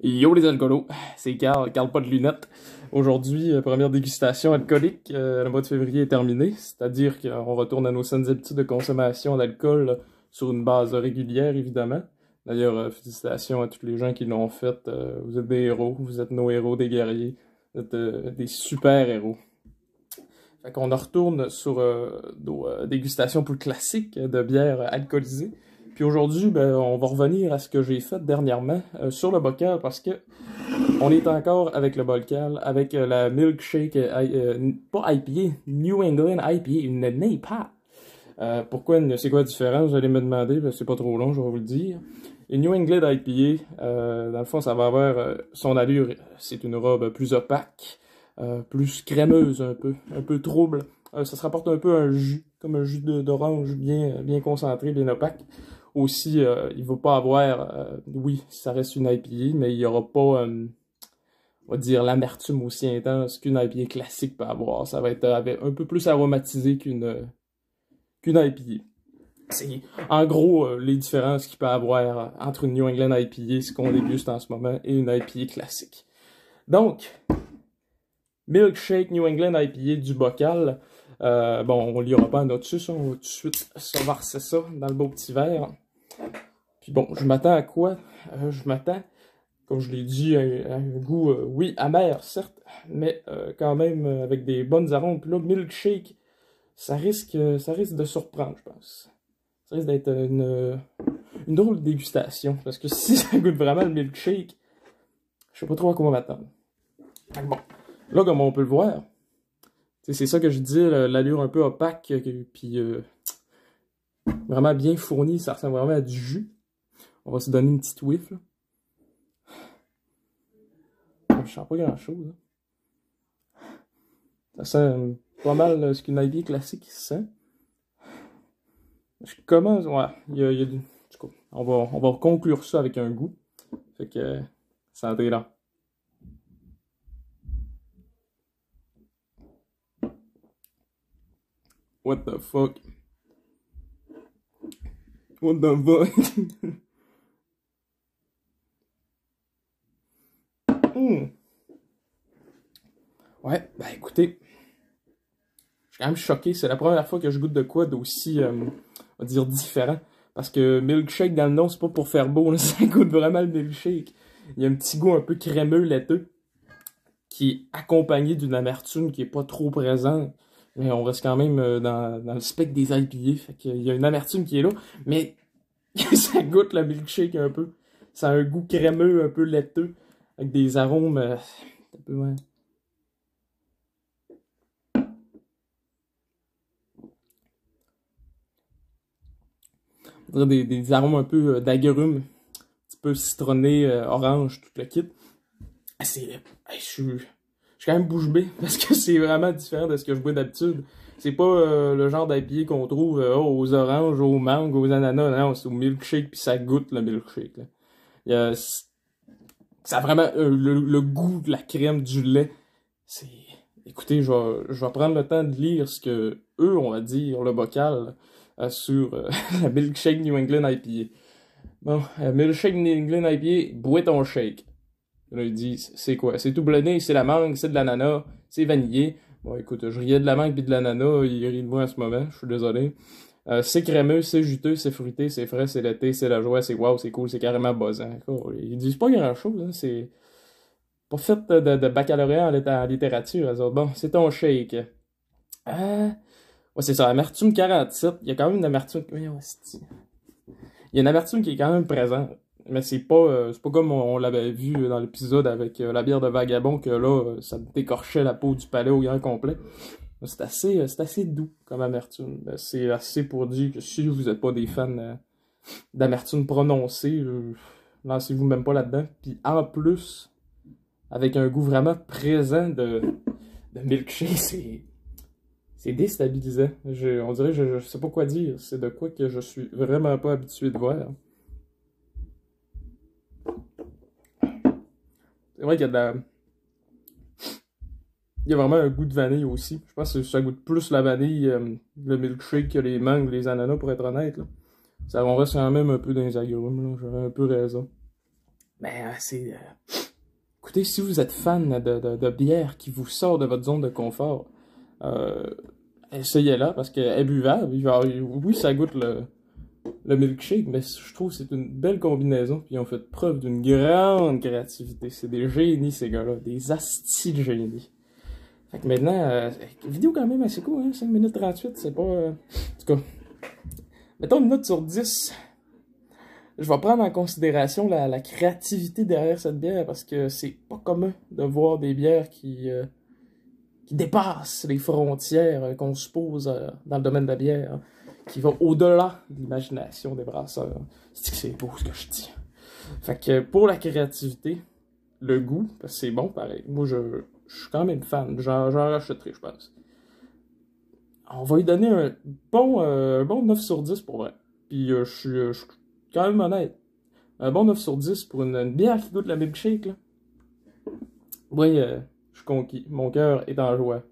Yo les alcoolos, c'est Carl pas de lunettes. Aujourd'hui, première dégustation alcoolique. Le mois de février est terminé, c'est-à-dire qu'on retourne à nos saines habitudes de consommation d'alcool sur une base régulière, évidemment. D'ailleurs, félicitations à tous les gens qui l'ont fait. Vous êtes des héros, vous êtes nos héros, des guerriers. Vous êtes des super héros. Fait qu'on retourne sur nos dégustations plus classiques de bières alcoolisées. Puis aujourd'hui, ben, on va revenir à ce que j'ai fait dernièrement sur le bocal parce que on est encore avec le bocal, avec la milkshake, pas IPA, New England IPA, une NEIPA. Pourquoi, c'est quoi la différence? Vous allez me demander, ben, c'est pas trop long, je vais vous le dire. Une New England IPA, dans le fond, ça va avoir son allure, c'est une robe plus opaque, plus crémeuse un peu trouble. Ça se rapporte un peu à un jus, comme un jus d'orange bien concentré, bien opaque. Aussi, il ne va pas avoir, oui, ça reste une IPA, mais il n'y aura pas, on va dire, l'amertume aussi intense qu'une IPA classique peut avoir. Ça va être un peu plus aromatisé qu'une IPA. C'est en gros les différences qu'il peut avoir entre une New England IPA, ce qu'on déguste en ce moment, et une IPA classique. Donc, Milkshake New England IPA du bocal. Bon, on ne lira pas à notre suce, on va tout de suite se verser ça dans le beau petit verre. Puis bon, je m'attends à quoi? Je m'attends, comme je l'ai dit, à un goût, oui, amer, certes, mais quand même avec des bonnes arômes. Puis là, milkshake, ça risque de surprendre, je pense. Ça risque d'être une drôle de dégustation, parce que si ça goûte vraiment le milkshake, je sais pas trop à quoi m'attendre. Bon, là, comme on peut le voir, c'est ça que je dis, l'allure un peu opaque, puis vraiment bien fournie, ça ressemble vraiment à du jus. On va se donner une petite whiff, là. Je sens pas grand-chose. Ça sent pas mal ce qu'une IPA classique sent. Je commence... Ouais, il y a du... On va conclure ça avec un goût. Fait que... santé là. What the fuck? What the fuck? Ouais, ben écoutez, je suis quand même choqué. C'est la première fois que je goûte de quoi d'aussi, on va dire, différent. Parce que milkshake dans le nom, c'est pas pour faire beau, là, ça goûte vraiment le milkshake. Il y a un petit goût un peu crémeux, laiteux, qui est accompagné d'une amertume qui est pas trop présente. Mais on reste quand même dans le spectre des IPA, fait qu'il y a une amertume qui est là, mais ça goûte le milkshake un peu. Ça a un goût crémeux, un peu laiteux, avec des arômes un peu, ouais. Des arômes un peu d'agrumes, un petit peu citronné, orange, tout le kit. Je suis quand même bouche bée parce que c'est vraiment différent de ce que je bois d'habitude. C'est pas le genre d'IPA qu'on trouve aux oranges, aux mangues, aux ananas. Non, c'est au milkshake puis ça goûte le milkshake. Là. Ça a vraiment le goût de la crème, du lait. C'est... Écoutez, je vais prendre le temps de lire ce que eux, on va dire, le bocal sur la Milkshake New England IPA. Bon, Milkshake New England IPA, bois ton shake. Là, il dit, c'est quoi? C'est tout blonné, c'est la mangue, c'est de l'ananas, c'est vanillé. Bon, écoute, je riais de la mangue et de l'ananas, il rit de moi en ce moment, je suis désolé. C'est crémeux, c'est juteux, c'est fruité, c'est frais, c'est l'été, c'est la joie, c'est wow, c'est cool, c'est carrément buzzant. Ils disent pas grand-chose, hein, c'est pas fait de baccalauréat en littérature. Elles autres. Bon, c'est ton shake. Ouais, c'est ça, amertume 47. Il y a quand même une amertume. Il y a une amertume qui est quand même présente. Mais c'est pas comme on l'avait vu dans l'épisode avec la bière de Vagabond, que là, ça décorchait la peau du palais au grand complet. C'est assez doux comme amertume. C'est assez pour dire que si vous n'êtes pas des fans d'amertume prononcée, lancez-vous même pas là-dedans. Puis en plus, avec un goût vraiment présent de milkshake, c'est déstabilisant. On dirait je sais pas quoi dire. C'est de quoi que je suis vraiment pas habitué de voir. C'est vrai qu'il y a il y a vraiment un goût de vanille aussi. Je pense que ça goûte plus la vanille, le milkshake, que les mangues, les ananas, pour être honnête. Là. Ça, on reste quand même un peu dans les agrumes. J'aurais un peu raison. Mais c'est... écoutez, si vous êtes fan de bière qui vous sort de votre zone de confort, essayez-la parce qu'elle est buvable. Oui, ça goûte le milkshake, mais je trouve que c'est une belle combinaison. Puis ils ont fait preuve d'une grande créativité. C'est des génies, ces gars-là. Des astis de génies. Fait que maintenant, vidéo quand même assez cool, hein? 5 minutes 38, c'est pas... en tout cas, mettons une note sur 10. Je vais prendre en considération la créativité derrière cette bière parce que c'est pas commun de voir des bières qui dépassent les frontières qu'on se pose dans le domaine de la bière, hein, qui vont au-delà de l'imagination des brasseurs. C'est beau ce que je dis. Fait que pour la créativité, le goût, parce que c'est bon pareil. Moi, je suis quand même fan. J'en rachèterai, je pense. On va lui donner un bon 9 sur 10 pour vrai. Puis je suis quand même honnête. Un bon 9 sur 10 pour une bière qui goûte la milkshake, là. Oui, je suis conquis. Mon cœur est en joie.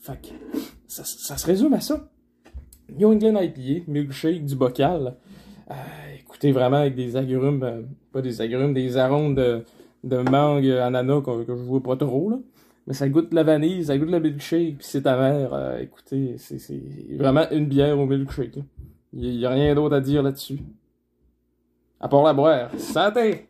Fait que, ça se résume à ça. New England IPA, milkshake du bocal. Écoutez, vraiment avec des agrumes, pas des agrumes, des arômes de mangue, ananas que je vois pas trop, là. Mais ça goûte la vanille, ça goûte le milkshake, puis c'est amer. Écoutez, c'est vraiment une bière au milkshake, là. Il y a rien d'autre à dire là-dessus. À part la boire. Santé!